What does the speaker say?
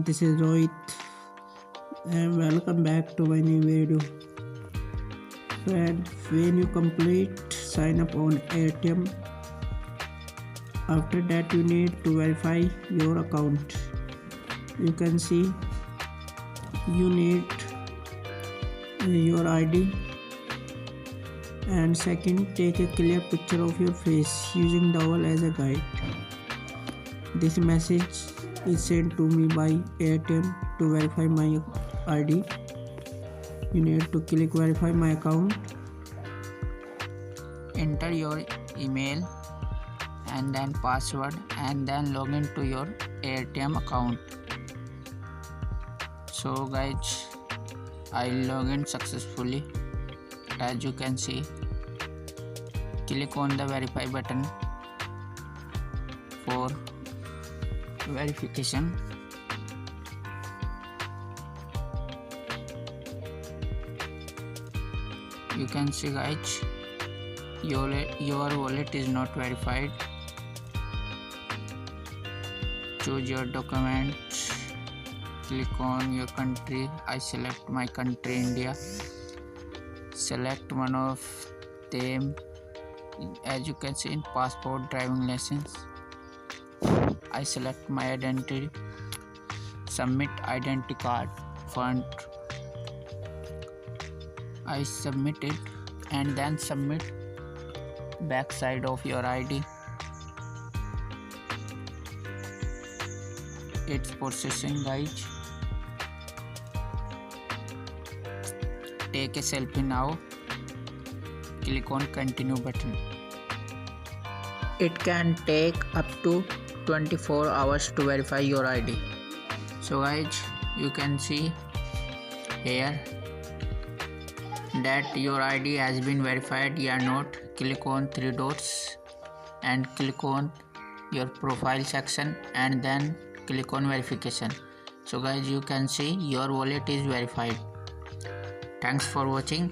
this is Rohit and welcome back to my new video. Friend, when you complete sign up on Airtm, after that you need to verify your account. You can see you need your ID, and second, take a clear picture of your face using the owl as a guide. This message is sent to me by Airtm to verify my ID. You need to click verify my account. Enter your email and then password and then log into your Airtm account. So guys, I log in successfully. As you can see, click on the verify button for verification. You can see guys, your wallet is not verified. Choose your documents, click on your country. I select my country, India. Select one of them. As you can see, in passport, driving license. I select my identity. Submit identity card front. I submit it and then submit back side of your ID. It's processing guys. Take a selfie now. Click on continue button. It can take up to 24 hours to verify your ID. So guys, you can see here that your ID has been verified or not. Click on three dots and click on your profile section and then click on verification. So guys, you can see your wallet is verified. Thanks for watching.